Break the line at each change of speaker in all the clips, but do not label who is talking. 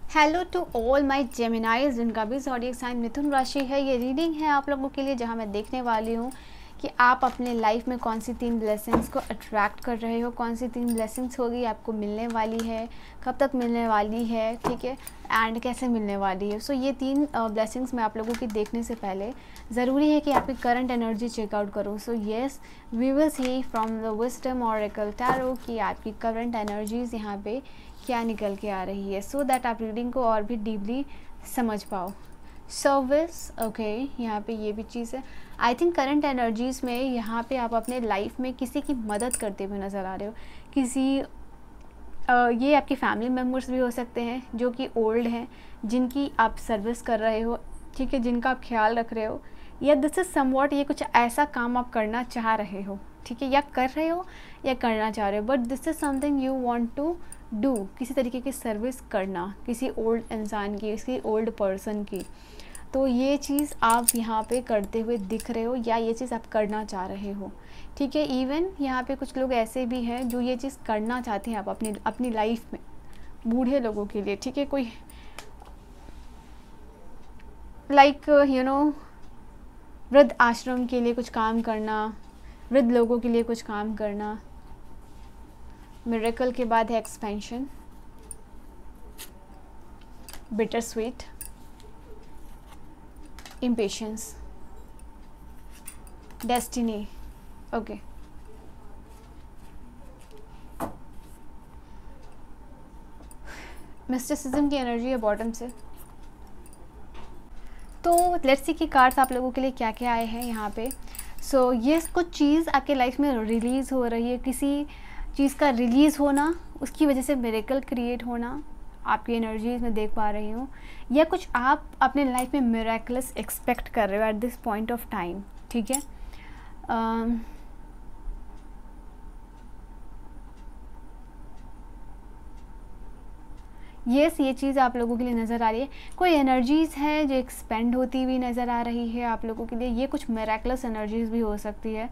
Hello to all my Geminis जिनका भी zodiac sign मिथुन राशि है। ये रीडिंग है आप लोगों के लिए जहां मैं देखने वाली हूं कि आप अपने लाइफ में कौन सी 3 ब्लेसिंग्स को अट्रैक्ट कर रहे हो, कौन सी 3 ब्लेसिंग्स होगी आपको मिलने वाली है, कब तक मिलने वाली है, ठीक है, एंड कैसे मिलने वाली है। सो ये 3 ब्लेसिंग्स मैं आप लोगों की देखने से पहले ज़रूरी है कि आपकी करंट एनर्जी चेकआउट करो। So yes, we will see from the wisdom oracle tarot कि आपकी करंट एनर्जीज यहाँ पे क्या निकल के आ रही है, सो दैट आप रीडिंग को और भी डीपली समझ पाओ। सर्विस ओके, यहाँ पे ये भी चीज़ है। आई थिंक करंट एनर्जीज़ में यहाँ पे आप अपने लाइफ में किसी की मदद करते हुए नज़र आ रहे हो। ये आपके फैमिली मेम्बर्स भी हो सकते हैं जो कि ओल्ड हैं, जिनकी आप सर्विस कर रहे हो, ठीक है, जिनका आप ख्याल रख रहे हो, या दिस इज़ समवॉट ये कुछ ऐसा काम आप करना चाह रहे हो, ठीक है, या कर रहे हो या करना चाह रहे हो, but this is something you want to do, किसी तरीके की सर्विस करना किसी ओल्ड इंसान की, किसी ओल्ड पर्सन की। तो ये चीज़ आप यहाँ पे करते हुए दिख रहे हो या ये चीज़ आप करना चाह रहे हो, ठीक है। इवन यहाँ पे कुछ लोग ऐसे भी हैं जो ये चीज़ करना चाहते हैं आप अपनी लाइफ में, बूढ़े लोगों के लिए, ठीक है, कोई लाइक वृद्ध आश्रम के लिए कुछ काम करना, वृद्ध लोगों के लिए कुछ काम करना। मिरेकल के बाद है expansion, bitter sweet, impatience, destiny. Okay, mysticism की एनर्जी है बॉटम से। तो लेट्स सी कि कार्ड्स आप लोगों के लिए क्या क्या आए हैं यहाँ पे। सो ये कुछ चीज़ आपके लाइफ में रिलीज़ हो रही है, किसी चीज़ का रिलीज़ होना, उसकी वजह से मिरेकल क्रिएट होना आपकी एनर्जीज में देख पा रही हूँ, या कुछ आप अपने लाइफ में मिरेकलस एक्सपेक्ट कर रहे हो at this point of time, ठीक है। यस, ये चीज़ आप लोगों के लिए नज़र आ रही है। कोई एनर्जीज़ है जो एक्सपेंड होती हुई नज़र आ रही है आप लोगों के लिए। ये कुछ मिरेकलस एनर्जीज़ भी हो सकती है,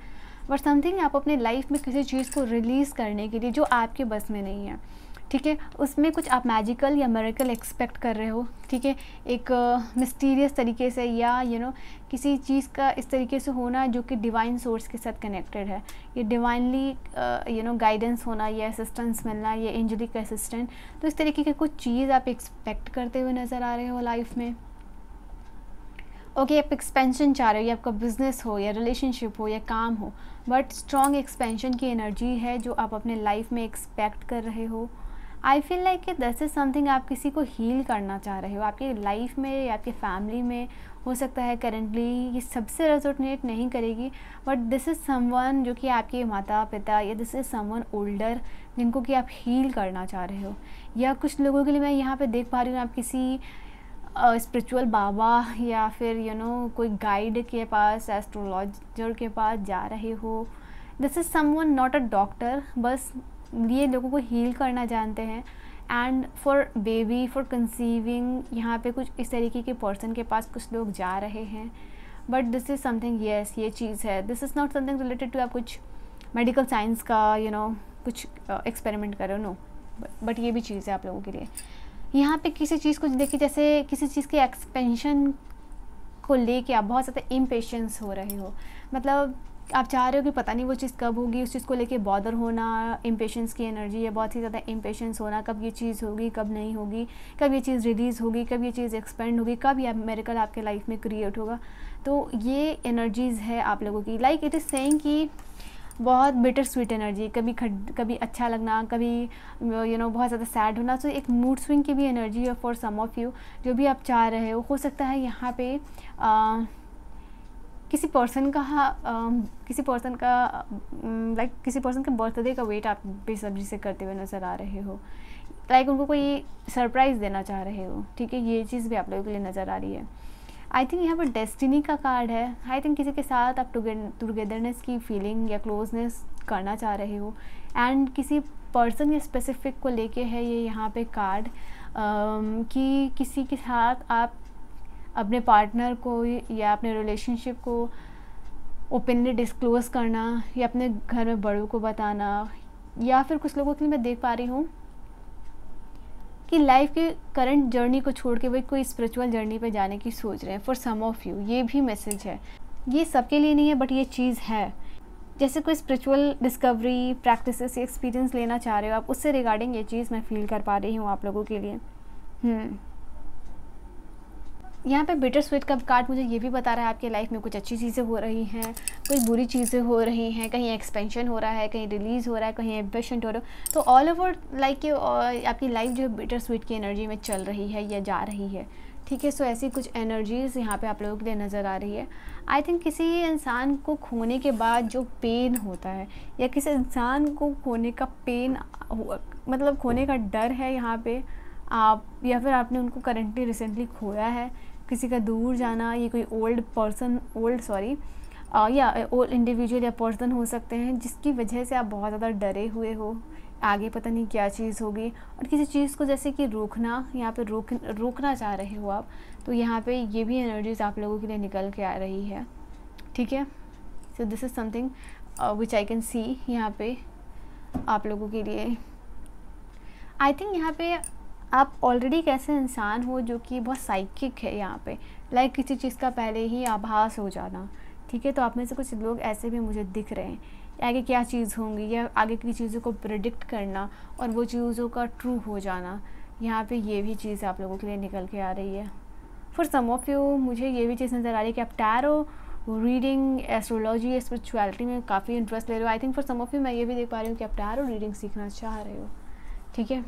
बट समथिंग आप अपने लाइफ में किसी चीज़ को रिलीज़ करने के लिए जो आपके बस में नहीं है, ठीक है, उसमें कुछ आप मैजिकल या मिरेकल एक्सपेक्ट कर रहे हो, ठीक है, एक मिस्टीरियस तरीके से, या किसी चीज़ का इस तरीके से होना जो कि डिवाइन सोर्स के साथ कनेक्टेड है, ये डिवाइनली गाइडेंस होना, या असिस्टेंस मिलना, या एंजेलिक असिस्टेंट। तो इस तरीके की कुछ चीज़ आप एक्सपेक्ट करते हुए नज़र आ रहे हो लाइफ में। ओके, आप एक्सपेंशन चाह रहे हो, या आपका बिजनेस हो, या रिलेशनशिप हो, या काम हो, बट स्ट्रॉन्ग एक्सपेंशन की एनर्जी है जो आप अपने लाइफ में एक्सपेक्ट कर रहे हो। आई फील लाइक कि दिस इज़ समथिंग आप किसी को हील करना चाह रहे हो आपकी लाइफ में या आपके फैमिली में। हो सकता है करेंटली ये सबसे रेजोनेट नहीं करेगी, बट दिस इज़ समवन जो कि आपके माता पिता, या दिस इज़ समवन ओल्डर जिनको कि आप हील करना चाह रहे हो। या कुछ लोगों के लिए मैं यहाँ पे देख पा रही हूँ आप किसी स्पिरिचुअल बाबा या फिर कोई गाइड के पास, एस्ट्रोलॉजर के पास जा रहे हो। This is someone not a doctor, बस ये लोगों को हील करना जानते हैं। And for baby, for conceiving, यहाँ पे कुछ इस तरीके के पर्सन के पास कुछ लोग जा रहे हैं, but this is something, yes, ये चीज़ है। This is not something related to आप कुछ मेडिकल साइंस का कुछ एक्सपेरिमेंट करो, नो, बट ये भी चीज़ है आप लोगों के लिए। यहाँ पे किसी चीज़ को देखिए, जैसे किसी चीज़ के एक्सपेंशन को लेके आप बहुत ज़्यादा इम्पेशेंस हो रहे हो, मतलब आप चाह रहे हो कि पता नहीं वो चीज़ कब होगी, उस चीज़ को लेके बॉदर होना, इम्पेशेंस की एनर्जी है, बहुत ही ज़्यादा इम्पेशेंस होना, कब ये चीज़ होगी, कब नहीं होगी, कब ये चीज़ रिलीज़ होगी, कब ये चीज़ एक्सपेंड होगी, कब ये मिरेकल आपके लाइफ में क्रिएट होगा। तो ये एनर्जीज़ है आप लोगों की। लाइक इट इज़ सेइंग कि बहुत बिटर स्वीट एनर्जी, कभी अच्छा लगना, कभी बहुत ज़्यादा सैड होना। तो एक मूड स्विंग की भी एनर्जी है फॉर सम ऑफ़ यू, जो भी आप चाह रहे हो सकता है यहाँ पे किसी पर्सन का बर्थडे का वेट आप बेसब्री से करते हुए नज़र आ रहे हो, लाइक उनको कोई सरप्राइज़ देना चाह रहे हो, ठीक है, ये चीज़ भी आप लोगों के लिए नज़र आ रही है। आई थिंक यहाँ पर डेस्टिनी का कार्ड है। आई थिंक किसी के साथ आप टुगेदरनेस की फीलिंग या क्लोजनेस करना चाह रहे हो, एंड किसी पर्सन या स्पेसिफिक को लेके है ये यहाँ पे कार्ड, कि किसी के साथ आप अपने पार्टनर को या अपने रिलेशनशिप को ओपनली डिस्क्लोज़ करना, या अपने घर में बड़ों को बताना, या फिर कुछ लोगों के लिए मैं देख पा रही हूँ कि लाइफ की करंट जर्नी को छोड़ के वही कोई स्पिरिचुअल जर्नी पे जाने की सोच रहे हैं। फॉर सम ऑफ यू ये भी मैसेज है, ये सबके लिए नहीं है बट ये चीज़ है। जैसे कोई स्पिरिचुअल डिस्कवरी प्रैक्टिसेस या एक्सपीरियंस लेना चाह रहे हो आप, उससे रिगार्डिंग ये चीज़ मैं फील कर पा रही हूँ आप लोगों के लिए। यहाँ पे बिटर स्वीट का कार्ड मुझे ये भी बता रहा है आपकी लाइफ में कुछ अच्छी चीज़ें हो रही हैं, कोई बुरी चीज़ें हो रही हैं, कहीं एक्सपेंशन हो रहा है, कहीं रिलीज़ हो रहा है, कहीं एम्बिशन हो रहा है। तो ऑल ओवर लाइक आपकी लाइफ जो है बिटर स्वीट की एनर्जी में चल रही है या जा रही है, ठीक है। सो ऐसी कुछ एनर्जीज़ यहाँ पे आप लोगों के लिए नज़र आ रही है। आई थिंक किसी इंसान को खोने के बाद जो पेन होता है या किसी इंसान को खोने का पेन मतलब खोने का डर है यहाँ पे आप, या फिर आपने उनको करंटली रिसेंटली खोया है, किसी का दूर जाना, ये कोई या ओल्ड इंडिविजुअल या पर्सन हो सकते हैं जिसकी वजह से आप बहुत ज़्यादा डरे हुए हो, आगे पता नहीं क्या चीज़ होगी, और किसी चीज़ को जैसे कि रोकना, यहाँ पे रोकना चाह रहे हो आप। तो यहाँ पे ये भी एनर्जीज आप लोगों के लिए निकल के आ रही है, ठीक है। So this is something which I can see यहाँ पे आप लोगों के लिए। आई थिंक यहाँ पे आप ऑलरेडी एक ऐसे इंसान हो जो कि बहुत साइकिक है यहाँ पे, लाइक किसी चीज़ का पहले ही आभास हो जाना, ठीक है। तो आप में से कुछ लोग ऐसे भी मुझे दिख रहे हैं, आगे क्या चीज़ होंगी या आगे की चीज़ों को प्रेडिक्ट करना और वो चीज़ों का ट्रू हो जाना, यहाँ पे ये भी चीज़ आप लोगों के लिए निकल के आ रही है। फॉर सम ऑफ यू मुझे ये भी चीज़ नज़र आ रही है कि आप टैरो रीडिंग, एस्ट्रोलॉजी, स्पिरिचुअलिटी में काफ़ी इंटरेस्ट ले रहे हो। I think for some of you मैं ये भी देख पा रही हूँ कि आप टैरो रीडिंग सीखना चाह रहे हो, ठीक है।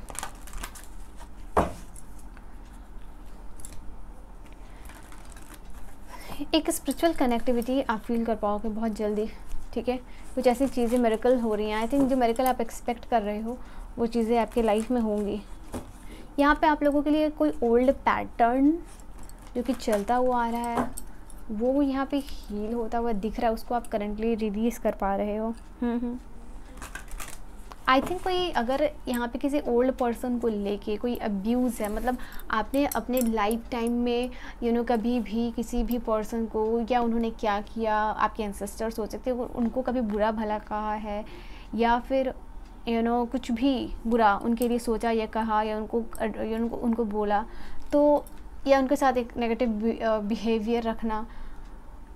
एक स्पिरिचुअल कनेक्टिविटी आप फील कर पाओगे बहुत जल्दी, ठीक है। कुछ ऐसी चीज़ें मेरेकल हो रही हैं। आई थिंक जो मेरेकल आप एक्सपेक्ट कर रहे हो वो चीज़ें आपके लाइफ में होंगी। यहाँ पे आप लोगों के लिए कोई ओल्ड पैटर्न जो कि चलता हुआ आ रहा है वो यहाँ पे हील होता हुआ दिख रहा है, उसको आप करंटली रिलीज़ कर पा रहे हो। आई थिंक कोई अगर यहाँ पे किसी ओल्ड पर्सन को लेके कोई अब्यूज़ है, मतलब आपने अपने लाइफ टाइम में कभी भी किसी भी पर्सन को या उन्होंने क्या किया, आपके एंसेस्टर्स हो सकते हैं, उनको कभी बुरा भला कहा है या फिर कुछ भी बुरा उनके लिए सोचा या कहा या उनको बोला, तो या उनके साथ एक नेगेटिव बिहेवियर रखना,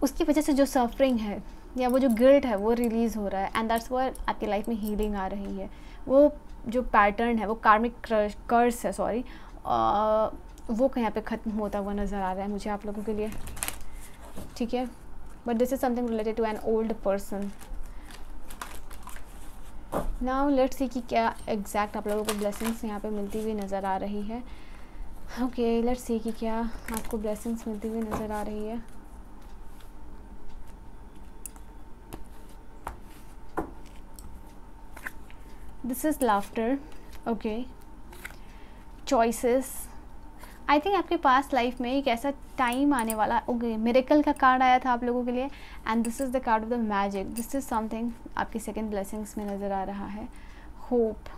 उसकी वजह से जो सफरिंग है या वो जो गिल्ट है वो रिलीज़ हो रहा है। एंड दैट्स व्हाई आपकी लाइफ में हीलिंग आ रही है। वो जो पैटर्न है वो कार्मिक कर्स है, सॉरी, वो कहीं पे ख़त्म होता हुआ नज़र आ रहा है मुझे आप लोगों के लिए, ठीक है। But this is something related to an old person. Now let's see कि क्या एग्जैक्ट आप लोगों को ब्लेसिंग्स यहाँ पे मिलती हुई नज़र आ रही है। ओके, लेट्स सी कि क्या आपको ब्लेसिंग्स मिलती हुई नज़र आ रही है। This is laughter, okay, choices. I think आपके पास लाइफ में एक ऐसा टाइम आने वाला, ओके, मिरेकल का कार्ड आया था आप लोगों के लिए and this is the card of the magic. This is something आपकी सेकंड ब्लेसिंग्स में नज़र आ रहा है। Hope,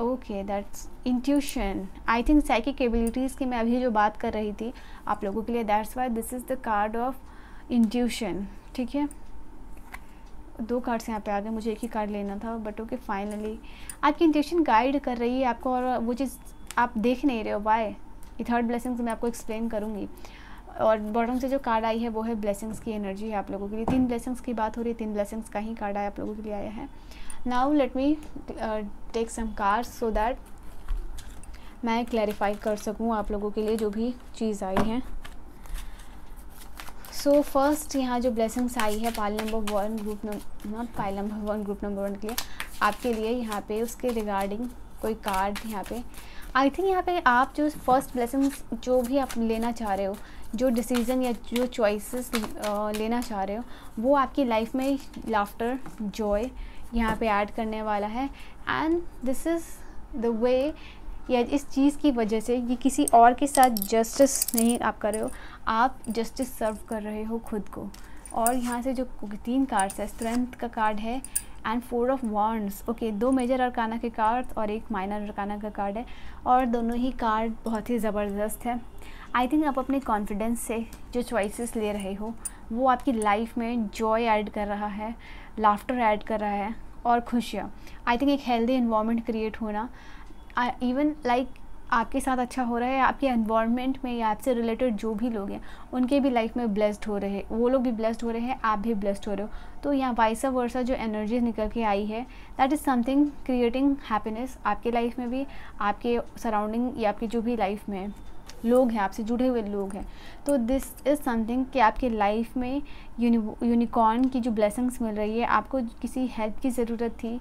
okay, that's intuition. I think psychic abilities की मैं अभी जो बात कर रही थी आप लोगों के लिए, that's why this is the card of intuition, ठीक है। दो कार्ड्स यहाँ पे आ गए, मुझे एक ही कार्ड लेना था बट ओके, फाइनली आपकी इंट्यूशन गाइड कर रही है आपको और वो चीज़ आप देख नहीं रहे हो। बाय ये थर्ड ब्लेसिंग्स मैं आपको एक्सप्लेन करूँगी। और बॉटम से जो कार्ड आई है वो है ब्लेसिंग्स की एनर्जी है आप लोगों के लिए। 3 ब्लेसिंग्स की बात हो रही है, 3 ब्लेसिंग्स का ही कार्ड आया आप लोगों के लिए आया है। Now let me take some cards so that मैं क्लैरिफाई कर सकूँ आप लोगों के लिए जो भी चीज़ आई है। सो फर्स्ट यहाँ जो ब्लेसिंग्स आई है pile number 1 group not pile number 1 group number 1 के लिए आपके लिए यहाँ पे उसके रिगार्डिंग कोई कार्ड यहाँ पे। आई थिंक यहाँ पे आप जो फर्स्ट ब्लेसिंग्स जो भी आप लेना चाह रहे हो, जो डिसीज़न या जो चॉइसेस लेना चाह रहे हो, वो आपकी लाइफ में लाफ्टर, जॉय यहाँ पे ऐड करने वाला है। And this is the way, या इस चीज़ की वजह से ये किसी और के साथ जस्टिस नहीं आप कर रहे हो, आप जस्टिस सर्व कर रहे हो खुद को। और यहाँ से जो 3 कार्ड्स है, स्ट्रेंथ का कार्ड है and 4 of wands, okay, 2 major arcana के कार्ड और 1 माइनर अरकाना का कार्ड है और दोनों ही कार्ड बहुत ही ज़बरदस्त है। आई थिंक आप अपने कॉन्फिडेंस से जो चॉइसेस ले रहे हो वो आपकी लाइफ में जॉय ऐड कर रहा है, लाफ्टर ऐड कर रहा है और खुशियाँ। आई थिंक एक हेल्दी इन्वायरमेंट क्रिएट होना, इवन लाइक आपके साथ अच्छा हो रहा है, आपके एनवायरनमेंट में या आपसे रिलेटेड जो भी लोग हैं उनके भी लाइफ में ब्लेस्ड हो रहे हैं, वो लोग भी ब्लेस्ड हो रहे हैं, आप भी ब्लेस्ड हो रहे हो। तो यहाँ वाइस वर्सा जो एनर्जी निकल के आई है, that is something creating happiness आपके लाइफ में भी, आपके सराउंडिंग या आपकी जो भी लाइफ में लोग हैं, आपसे जुड़े हुए लोग हैं। तो दिस इज़ समथिंग कि आपके लाइफ में यूनिकॉर्न की जो ब्लेसिंग्स मिल रही है, आपको किसी हेल्प की ज़रूरत थी,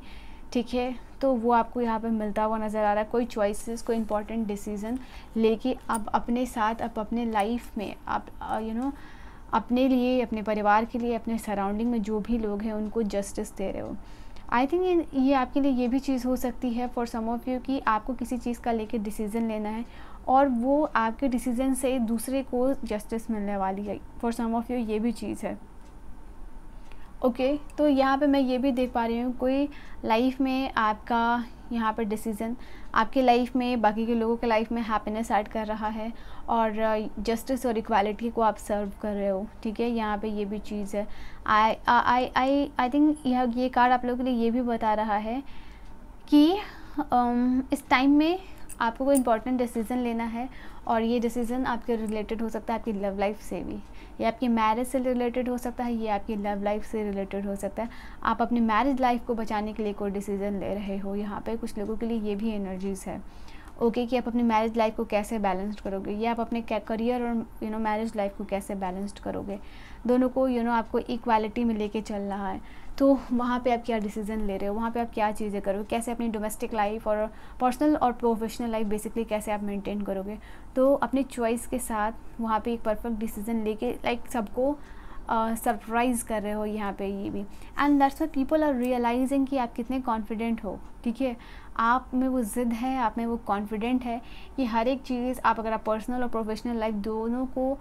ठीक है, तो वो आपको यहाँ पे मिलता हुआ नज़र आ रहा है। कोई चॉइसेस, कोई इंपॉर्टेंट डिसीज़न लेके अब अपने साथ, अब अपने लाइफ में आप अपने लिए, अपने परिवार के लिए, अपने सराउंडिंग में जो भी लोग हैं उनको जस्टिस दे रहे हो। आई थिंक ये आपके लिए ये भी चीज़ हो सकती है फॉर सम ऑफ यू कि आपको किसी चीज़ का लेके डिसीज़न लेना है और वो आपके डिसीज़न से दूसरे को जस्टिस मिलने वाली है। फॉर सम ऑफ यू ये भी चीज़ है। ओके, तो यहाँ पे मैं ये भी देख पा रही हूँ कोई लाइफ में आपका यहाँ पर डिसीज़न आपके लाइफ में बाकी के लोगों के लाइफ में हैप्पीनेस ऐड कर रहा है और जस्टिस और इक्वालिटी को आप सर्व कर रहे हो, ठीक है। यहाँ पे ये भी चीज़ है। आई थिंक ये कार्ड आप लोगों के लिए ये भी बता रहा है कि इस टाइम में आपको कोई इंपॉर्टेंट डिसीज़न लेना है और ये डिसीज़न आपके रिलेटेड हो सकता है आपकी लव लाइफ से भी, ये आपकी मैरिज से रिलेटेड हो सकता है, ये आपकी लव लाइफ से रिलेटेड हो सकता है। आप अपनी मैरिज लाइफ को बचाने के लिए कोई डिसीज़न ले रहे हो। यहाँ पे कुछ लोगों के लिए ये भी एनर्जीज़ है, ओके, कि आप अपनी मैरिज लाइफ को कैसे बैलेंस्ड करोगे, या आप अपने करियर और मैरिज लाइफ को कैसे बैलेंस्ड करोगे। दोनों को आपको इक्वालिटी में लेके चल रहा है। तो वहाँ पे आप क्या डिसीज़न ले रहे हो, वहाँ पे आप क्या चीज़ें करोगे, कैसे अपनी डोमेस्टिक लाइफ और पर्सनल और प्रोफेशनल लाइफ बेसिकली कैसे आप मेंटेन करोगे। तो अपनी चॉइस के साथ वहाँ पे एक परफेक्ट डिसीज़न लेके सबको सरप्राइज़ कर रहे हो यहाँ पे ये भी। And that's why people are realizing कि आप कितने कॉन्फिडेंट हो, ठीक है। आप में वो ज़िद है, आप में वो कॉन्फिडेंट है कि हर एक चीज़ आप अगर आप पर्सनल और प्रोफेशनल लाइफ दोनों को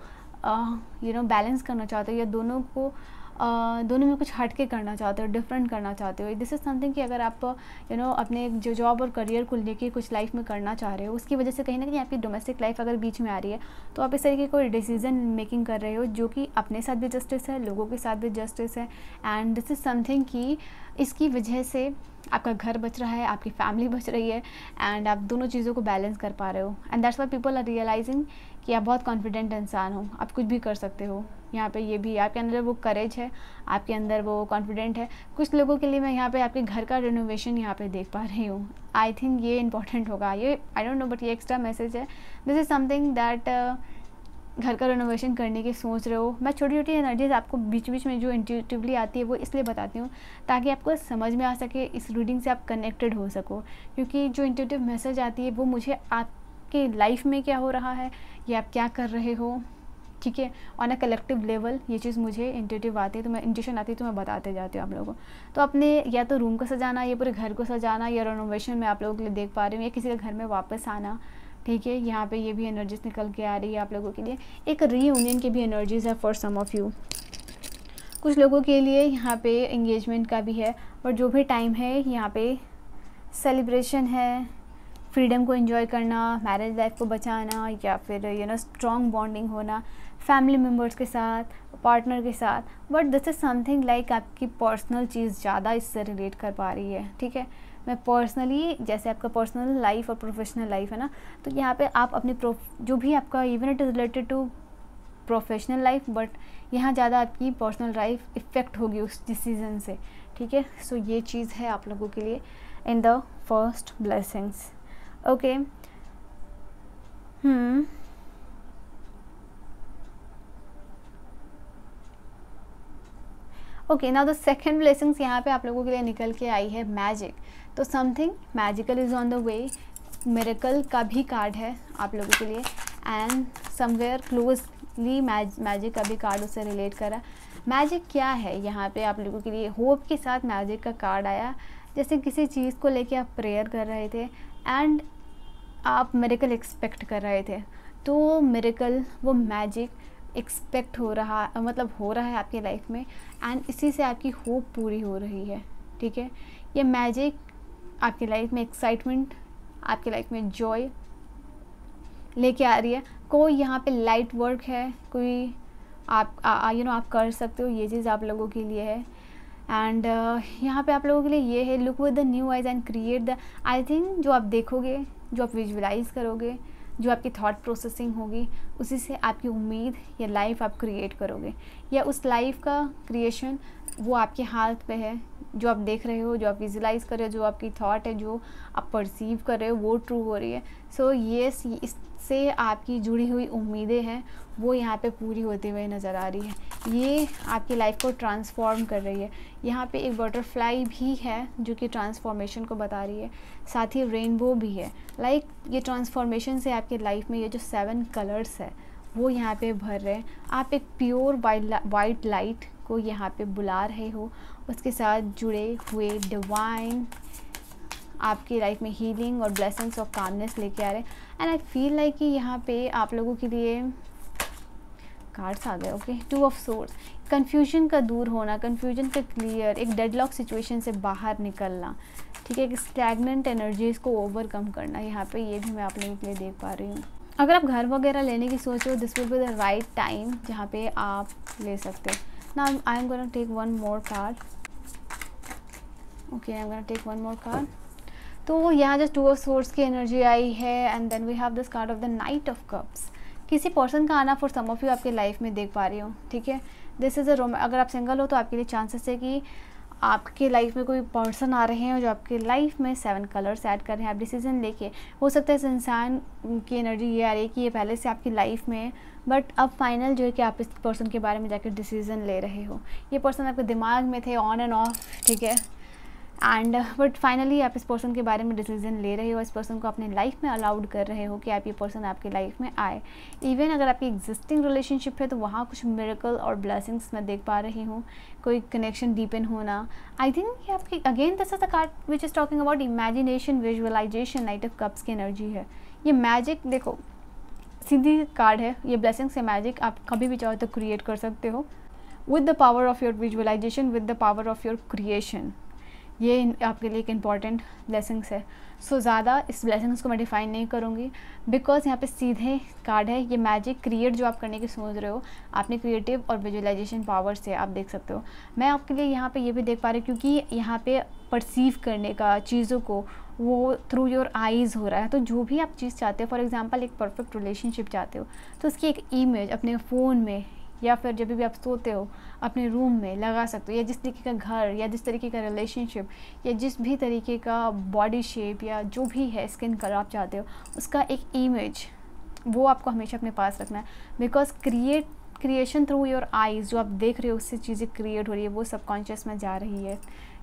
बैलेंस करना चाहते हो या दोनों में कुछ हट के करना चाहते हो, डिफरेंट करना चाहते हो। दिस इज़ समथिंग कि अगर आप अपने जो जॉब और करियर को लेके कुछ लाइफ में करना चाह रहे हो, उसकी वजह से कहीं ना कहीं आपकी डोमेस्टिक लाइफ अगर बीच में आ रही है तो आप इस तरीके की कोई डिसीजन मेकिंग कर रहे हो जो कि अपने साथ भी जस्टिस है, लोगों के साथ भी जस्टिस है। एंड दिस इज़ समथिंग कि इसकी वजह से आपका घर बच रहा है, आपकी फैमिली बच रही है एंड आप दोनों चीज़ों को बैलेंस कर पा रहे हो। And that's why people are realizing कि आप बहुत कॉन्फिडेंट इंसान हो, आप कुछ भी कर सकते हो। यहाँ पे ये भी आपके अंदर वो करेज है, आपके अंदर वो कॉन्फिडेंट है। कुछ लोगों के लिए मैं यहाँ पे आपके घर का रिनोवेशन यहाँ पे देख पा रही हूँ। आई थिंक ये इंपॉर्टेंट होगा, ये आई डोंट नो बट ये एक्स्ट्रा मैसेज है। दिस इज़ समथिंग दैट घर का रिनोवेशन करने की सोच रहे हो। मैं छोटी छोटी एनर्जीज आपको बीच बीच में जो इंट्यूटिवली आती है वो इसलिए बताती हूँ ताकि आपको समझ में आ सके, इस रीडिंग से आप कनेक्टेड हो सको। क्योंकि जो इंट्यूटिव मैसेज आती है वो मुझे आपके लाइफ में क्या हो रहा है या आप क्या कर रहे हो, ठीक है, ऑन अ कलेक्टिव लेवल ये चीज़ मुझे इंट्यूटिव आती है, तो मैं इंट्यूशन आती है तो मैं बताते जाती हूँ आप लोगों को। तो अपने या तो रूम को सजाना, या पूरे घर को सजाना, या रिनोवेशन में आप लोगों के लिए देख पा रही हूँ, या किसी के घर में वापस आना, ठीक है। यहाँ पे ये भी एनर्जीज निकल के आ रही है आप लोगों के लिए। एक रीयूनियन की भी एनर्जीज है फॉर सम ऑफ यू। कुछ लोगों के लिए यहाँ पे एंगेजमेंट का भी है, और जो भी टाइम है यहाँ पे सेलिब्रेशन है, फ्रीडम को एंजॉय करना, मैरिज लाइफ को बचाना, या फिर स्ट्रॉन्ग बॉन्डिंग होना फैमिली मेम्बर्स के साथ, पार्टनर के साथ। But this is something like आपकी पर्सनल चीज़ ज़्यादा इससे रिलेट कर पा रही है, ठीक है। मैं पर्सनली, जैसे आपका पर्सनल लाइफ और प्रोफेशनल लाइफ है ना, तो यहाँ पे आप अपनी जो भी आपका even it is related to professional life, but यहाँ ज़्यादा आपकी पर्सनल लाइफ इफ़ेक्ट होगी उस डिसीज़न से, ठीक है। सो ये चीज़ है आप लोगों के लिए in the first blessings, okay. Okay, now the second blessings यहाँ पे आप लोगों के लिए निकल के आई है मैजिक। तो something magical is on the way, miracle का भी कार्ड है आप लोगों के लिए, एंड समवेयर क्लोजली मैजिक का भी कार्ड उससे रिलेट करा। मैजिक क्या है यहाँ पे आप लोगों के लिए, होप के साथ मैजिक का कार्ड आया। जैसे किसी चीज़ को लेके आप प्रेयर कर रहे थे एंड आप मिरेकल एक्सपेक्ट कर रहे थे, तो मिरेकल वो मैजिक एक्सपेक्ट हो रहा, मतलब हो रहा है आपकी लाइफ में, एंड इसी से आपकी होप पूरी हो रही है, ठीक है। ये मैजिक आपकी लाइफ में एक्साइटमेंट, आपकी लाइफ में जॉय लेके आ रही है। कोई यहाँ पे लाइट वर्क है, कोई आप आप कर सकते हो, ये चीज़ आप लोगों के लिए है। एंड यहाँ पे आप लोगों के लिए ये है, look with the new eyes and create the, I think जो आप देखोगे जो आप विजुलाइज़ करोगे, जो आपकी थॉट प्रोसेसिंग होगी, उसी से आपकी उम्मीद या लाइफ आप क्रिएट करोगे, या उस लाइफ का क्रिएशन वो आपके हाथ पे है। जो आप देख रहे हो, जो आप विजुलाइज़ कर रहे हो, जो आपकी थॉट है, जो आप परसीव कर रहे हो, वो ट्रू हो रही है। सो येस, इससे आपकी जुड़ी हुई उम्मीदें हैं वो यहाँ पे पूरी होती हुई नज़र आ रही है। ये आपकी लाइफ को ट्रांसफॉर्म कर रही है। यहाँ पे एक बटरफ्लाई भी है जो कि ट्रांसफॉर्मेशन को बता रही है, साथ ही रेनबो भी है। लाइक ये ट्रांसफॉर्मेशन से आपकी लाइफ में ये जो 7 कलर्स है वो यहाँ पे भर रहे हैं। आप एक प्योर वाइट लाइट को यहाँ पे बुला रहे हो, उसके साथ जुड़े हुए डिवाइन आपकी लाइफ में हीलिंग और ब्लेसिंग्स और कामनेस लेके आ रहे हैं। एंड आई फील लाइक कि यहाँ पे आप लोगों के लिए कार्ड्स आ गए। ओके, 2 ऑफ सोर्ड्स, कन्फ्यूजन का दूर होना, कन्फ्यूजन का क्लियर, एक डेडलॉक सिचुएशन से बाहर निकलना, ठीक है, एक स्टैग्नेंट एनर्जीज़ को ओवरकम करना। यहाँ पे ये भी मैं आप लोगों के लिए देख पा रही हूँ। अगर आप घर वगैरह लेने की सोच रहे हो, this will be the right time जहाँ पे आप ले सकते हो। Now I am gonna take one more card. Okay, I am gonna take one more card. तो यहाँ जस्ट 2 ऑफ सोर्ड्स की एनर्जी आई है and then we have this card of the knight of cups. किसी person का आना for some of you आपके life में देख पा रही हूँ, ठीक है। दिस इज़ अ अगर आप सिंगल हो तो आपके लिए चांसेस है कि आपके लाइफ में कोई पर्सन आ रहे हैं जो आपके लाइफ में 7 कलर्स ऐड कर रहे हैं। आप डिसीजन लेके, हो सकता है इस इंसान की एनर्जी ये आ रही है कि ये पहले से आपकी लाइफ में है, बट अब फाइनल जो है कि आप इस पर्सन के बारे में जाकर डिसीजन ले रहे हो। ये पर्सन आपके दिमाग में थे ऑन एंड ऑफ, ठीक है, एंड बट फाइनली आप इस पर्सन के बारे में डिसीजन ले रहे हो, इस पर्सन को अपने लाइफ में अलाउड कर रहे हो कि आप ये पर्सन आपकी लाइफ में आए। इवन अगर आपकी एग्जिस्टिंग रिलेशनशिप है तो वहाँ कुछ मिरेकल और ब्लेसिंग्स मैं देख पा रही हूँ, कोई कनेक्शन डीपन होना। आई थिंक ये आपकी again this is the card which is talking about imagination, visualization, knight of cups की एनर्जी है। ये मैजिक, देखो सीधी कार्ड है, ये ब्लेसिंग से मैजिक आप कभी भी चाहो तो क्रिएट कर सकते हो with the power of your visualization, with the power of your creation. ये आपके लिए एक इम्पॉर्टेंट ब्लेसिंग्स है। सो ज़्यादा इस ब्लेसिंग्स को मैं डिफाइन नहीं करूँगी बिकॉज यहाँ पे सीधे कार्ड है। ये मैजिक क्रिएट जो आप करने की सोच रहे हो, आपने क्रिएटिव और विजुअलाइजेशन पावर से आप देख सकते हो। मैं आपके लिए यहाँ पे ये भी देख पा रही हूँ क्योंकि यहाँ पे परसीव करने का चीज़ों को वो थ्रू योर आइज़ हो रहा है। तो जो भी आप चीज़ चाहते हो, फॉर एग्जांपल एक परफेक्ट रिलेशनशिप चाहते हो, तो उसकी एक इमेज अपने फ़ोन में या फिर जब भी आप सोते हो अपने रूम में लगा सकते हो, या जिस तरीके का घर या जिस तरीके का रिलेशनशिप या जिस भी तरीके का बॉडी शेप या जो भी है स्किन कलर आप चाहते हो, उसका एक इमेज वो आपको हमेशा अपने पास रखना है। Because creation through your eyes, जो आप देख रहे हो उससे चीज़ें क्रिएट हो रही है, वो सबकॉन्शियस में जा रही है।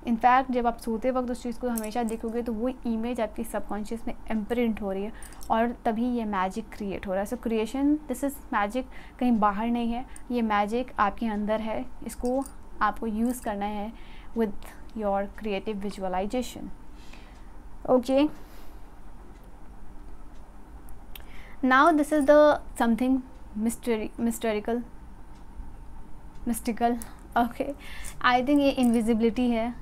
इनफैक्ट जब आप सोते वक्त उस चीज़ को हमेशा देखोगे तो वो इमेज आपकी सबकॉन्शियस में इम्प्रिंट हो रही है और तभी ये मैजिक क्रिएट हो रहा है। सो क्रिएशन, दिस इज़ मैजिक, कहीं बाहर नहीं है, ये मैजिक आपके अंदर है। इसको आपको यूज़ करना है with your creative visualization. Okay, now this is the something mystical. Okay, I think ये इनविजिबिलिटी है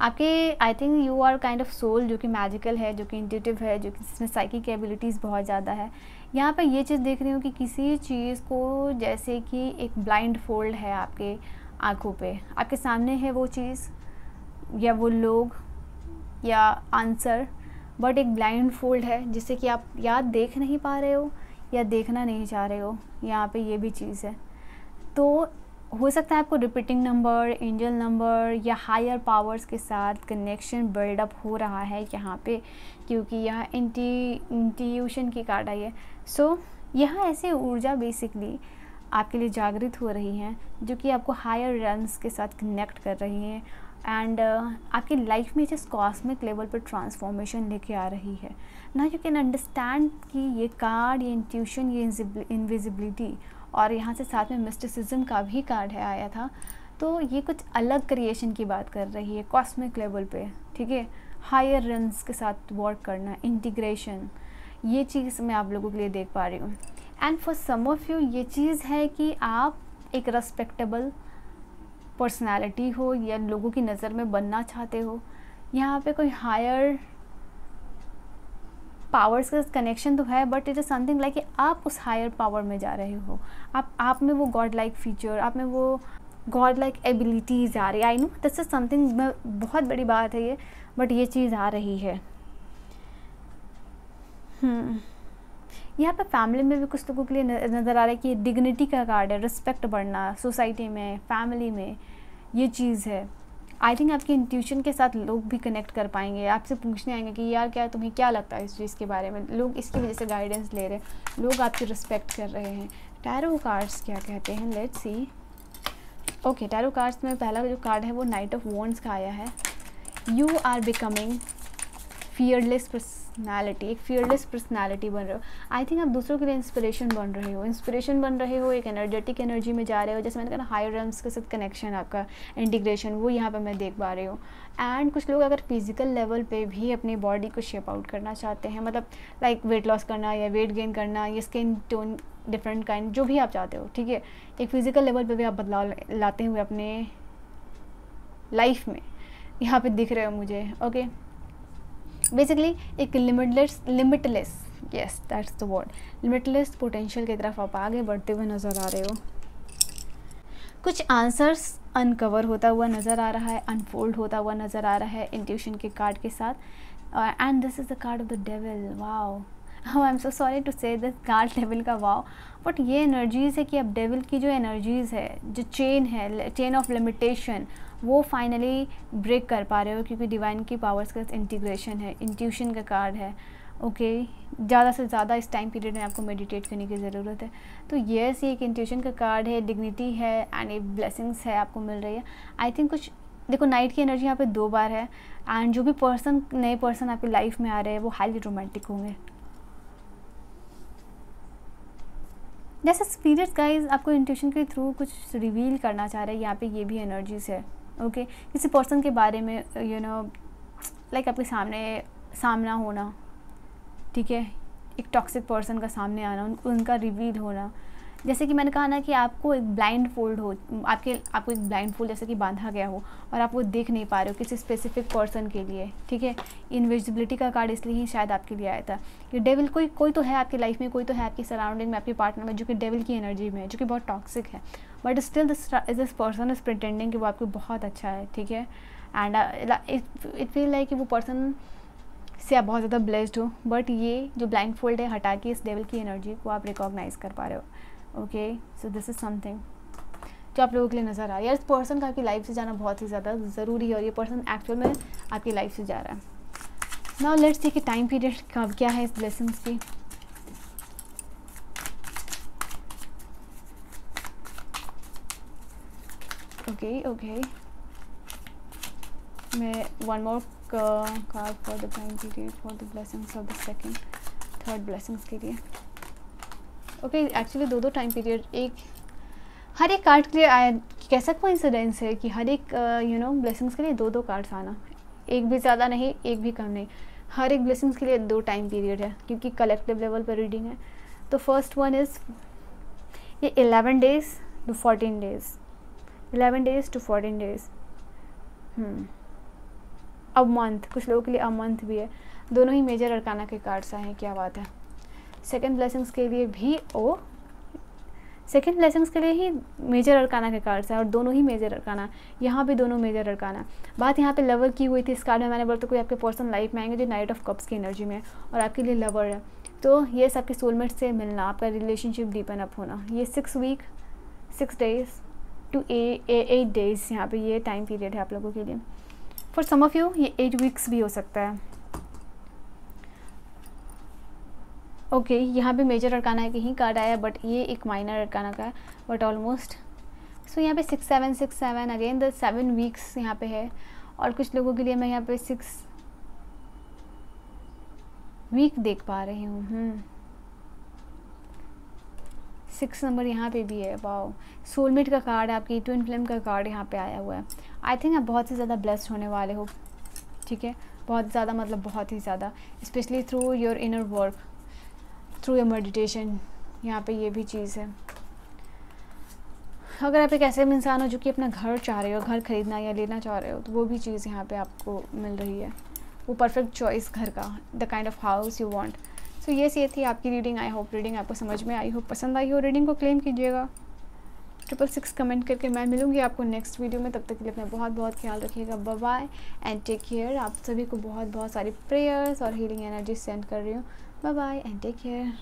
आपके। I think you are kind of soul जो कि मैजिकल है, जो कि इंट्यूटिव है, जो कि जिसमें साइकिक एबिलिटीज़ बहुत ज़्यादा है। यहाँ पर ये चीज़ देख रही हूँ कि किसी चीज़ को जैसे कि एक ब्लाइंड फोल्ड है आपके आँखों पे, आपके सामने है वो चीज़ या वो लोग या आंसर, बट एक ब्लाइंड फोल्ड है जिससे कि आप या देख नहीं पा रहे हो या देखना नहीं चाह रहे हो। यहाँ पे ये भी चीज़ है। तो हो सकता है आपको रिपीटिंग नंबर, एंजल नंबर या हायर पावर्स के साथ कनेक्शन बिल्डअप हो रहा है यहाँ पे, क्योंकि यहाँ इंट्यूशन की कार्ड आई है। सो यहाँ ऐसी ऊर्जा बेसिकली आपके लिए जागृत हो रही हैं जो कि आपको हायर रन्स के साथ कनेक्ट कर रही हैं एंड आपकी लाइफ में जिस कॉस्मिक लेवल पर ट्रांसफॉर्मेशन लेके आ रही है ना। यू कैन अंडरस्टैंड कि ये कार्ड, ये इंट्यूशन, ये इनविजिबिलिटी और यहाँ से साथ में मिस्टिसिज्म का भी कार्ड है आया था। तो ये कुछ अलग क्रिएशन की बात कर रही है कॉस्मिक लेवल पे, ठीक है, हायर रन्स के साथ वर्क करना, इंटीग्रेशन, ये चीज़ मैं आप लोगों के लिए देख पा रही हूँ। And for some of you ये चीज़ है कि आप एक रेस्पेक्टेबल पर्सनालिटी हो या लोगों की नज़र में बनना चाहते हो। यहाँ पे कोई हायर पावर्स का कनेक्शन तो है, but it is something like कि आप उस हायर पावर में जा रहे हो। आप में वो गॉड लाइक फीचर, आप में वो गॉड लाइक एबिलिटीज़ आ रही है। I know this is something बहुत बड़ी बात है ये, बट ये चीज़ आ रही है। यहाँ पे फैमिली में भी कुछ लोगों के लिए नज़र आ रहा है कि डिग्निटी का कार्ड है, रिस्पेक्ट बढ़ना सोसाइटी में, फैमिली में, ये चीज़ है। आई थिंक आपकी इंट्यूशन के साथ लोग भी कनेक्ट कर पाएंगे, आपसे पूछने आएंगे कि यार क्या तुम्हें क्या लगता है इस चीज़ के बारे में, लोग इसकी वजह से गाइडेंस ले रहे हैं, लोग आपकी रिस्पेक्ट कर रहे हैं। टैरो कार्ड्स क्या कहते हैं, let's see. Okay, tarot cards में पहला जो कार्ड है वो नाइट ऑफ वॉन्ड्स का आया है। You are becoming fearless personality, एक फियरलेस पर्सनैलिटी बन रहे हो। आई थिंक आप दूसरों के लिए इंस्पिरेशन बन रहे हो, एक एनर्जेटिक एनर्जी में जा रहे हो, जैसे मैंने कहा हायर रेल्म्स के साथ कनेक्शन, आपका इंटीग्रेशन, वो यहाँ पे मैं देख पा रही हूँ। एंड कुछ लोग अगर फिजिकल लेवल पे भी अपनी बॉडी को शेप आउट करना चाहते हैं, मतलब लाइक वेट लॉस करना या वेट गेन करना या स्किन टोन डिफरेंट काइंड, जो भी आप चाहते हो, ठीक है, एक फिजिकल लेवल पे भी आप बदलाव लाते हुए अपने लाइफ में यहाँ पे दिख रहे हो मुझे। ओके, बेसिकली एक limitless yes that's the word, limitless potential की तरफ आप आगे बढ़ते हुए नज़र आ रहे हो। कुछ आंसर्स अनकवर होता हुआ नज़र आ रहा है, अनफोल्ड होता हुआ नज़र आ रहा है इंट्यूशन के कार्ड के साथ। And this is the card of the devil. Wow, I am so sorry to say this card devil का वाओ, बट ये एनर्जीज़ है कि अब डेविल की जो एनर्जीज़ है, जो चेन है, चेन ऑफ लिमिटेशन, वो फाइनली ब्रेक कर पा रहे हो, क्योंकि डिवाइन की पावर्स का इंटीग्रेशन है, इंट्यूशन का कार्ड है। ओके, ज़्यादा से ज़्यादा इस टाइम पीरियड में आपको मेडिटेट करने की ज़रूरत है। तो येस, ये एक इंट्यूशन का कार्ड है, डिग्निटी है एंड एक ब्लेसिंग्स है आपको मिल रही है। आई थिंक कुछ देखो, नाइट की एनर्जी यहाँ पे 2 बार है। एंड जो भी नए पर्सन आपकी लाइफ में आ रहे हैं वो हाईली रोमांटिक होंगे। जैसे स्पिरिट्स गाइज आपको इंट्यूशन के थ्रू कुछ रिवील करना चाह रहे हैं, यहाँ पे ये भी एनर्जीज है। ओके, किसी पर्सन के बारे में यू नो लाइक आपके सामना होना, ठीक है, एक टॉक्सिक पर्सन का सामने आना, उनका रिवील होना। जैसे कि मैंने कहा ना कि आपको एक ब्लाइंड फोल्ड हो, आपको एक ब्लाइंड फोल्ड जैसे कि बांधा गया हो और आप वो देख नहीं पा रहे हो किसी स्पेसिफिक पर्सन के लिए, ठीक है। इनविजिबिलिटी का कार्ड इसलिए ही शायद आपके लिए आया था। ये डेविल कोई तो है आपकी लाइफ में, कोई तो है आपकी सराउंडिंग में, आपके पार्टनर में, जो कि डेविल की एनर्जी में है, जो कि बहुत टॉक्सिक है, but still this person is pretending कि वो आपको बहुत अच्छा है, ठीक है। एंड इट फील लाइक कि वो पर्सन से आप बहुत ज़्यादा ब्लेस्ड हो, बट ये जो ब्लाइंड फोल्ड है हटा के इस डेविल की एनर्जी को आप रिकॉग्नाइज कर पा रहे हो। Okay, so this is something जो आप लोगों के लिए नज़र आ रहा है। यार, इस पर्सन का आपकी लाइफ से जाना बहुत ही ज़्यादा ज़रूरी है और ये पर्सन एक्चुअल में आपकी लाइफ से जा रहा है। नाउ लेट्स सी कि टाइम पीरियड कब क्या है इस ब्लेसिंग्स की। ओके, मैं one more card for the time period for the blessings of the second third blessings के लिए। ओके, एक्चुअली 2 टाइम पीरियड, हर एक कार्ड के लिए आया। कैसा कोइंसिडेंस है कि हर एक ब्लेसिंग्स के लिए 2 कार्ड्स आना, एक भी ज़्यादा नहीं, एक भी कम नहीं, हर एक ब्लेसिंग्स के लिए 2 टाइम पीरियड है, क्योंकि कलेक्टिव लेवल पर रीडिंग है। तो फर्स्ट वन इज़ ये 11 days to 14 days, 11 days to 14 days, a month, कुछ लोगों के लिए अ मंथ भी है। दोनों ही मेजर अरकाना के कार्ड्स आए हैं, क्या बात है। सेकंड ब्लेसिंग्स के लिए भी सेकंड ब्लेसिंग्स के लिए ही मेजर अरकाना के कार्ड्स हैं और दोनों ही मेजर अरकाना, यहाँ भी दोनों मेजर अरकाना। बात यहाँ पे लवर की हुई थी इस कार्ड में, मैंने बोला तो कोई आपके पर्सन लाइफ में आएंगे जो नाइट ऑफ कप्स की एनर्जी में है और आपके लिए लवर है। तो ये सबके सोलमेट से मिलना, आपका रिलेशनशिप डीपन अप होना, ये 6 days to 8 days यहाँ पे ये टाइम पीरियड है आप लोगों के लिए। फॉर सम ऑफ यू ये 8 weeks भी हो सकता है। ओके, यहाँ पे मेजर अरकाना के ही कार्ड आया, बट ये एक माइनर अरकाना का है, बट ऑलमोस्ट। सो यहाँ पे 6 अगेन द 7 weeks यहाँ पे है। और कुछ लोगों के लिए मैं यहाँ पे 6 week देख पा रही हूँ। 6 नंबर यहाँ पे भी है। वाओ, सोलमेट का कार्ड है, आपकी ट्विन फ्लेम का कार्ड यहाँ पे आया हुआ है। आई थिंक आप बहुत ही ज़्यादा ब्लेस्ड होने वाले हो, ठीक है, बहुत ज़्यादा, मतलब बहुत ही ज़्यादा, specially through your inner work, through your meditation. यहाँ पे ये भी चीज़ है। अगर आप एक ऐसे इंसान हो जो कि अपना घर चाह रहे हो, घर खरीदना या लेना चाह रहे हो, तो वो भी चीज़ यहाँ पे आपको मिल रही है, वो परफेक्ट चॉइस घर का, the kind of house you want. So ये थी आपकी रीडिंग। आई होप रीडिंग आपको समझ में आई हो, पसंद आई हो। रीडिंग को क्लेम कीजिएगा। 666 कमेंट करके मैं मिलूँगी आपको नेक्स्ट वीडियो में। तब तक के लिए अपना बहुत बहुत ख्याल रखिएगा। Bye bye and take care. आप सभी को बहुत बहुत सारी प्रेयर्स और हीलिंग एनर्जी सेंड कर रही हूँ। Bye bye and take care.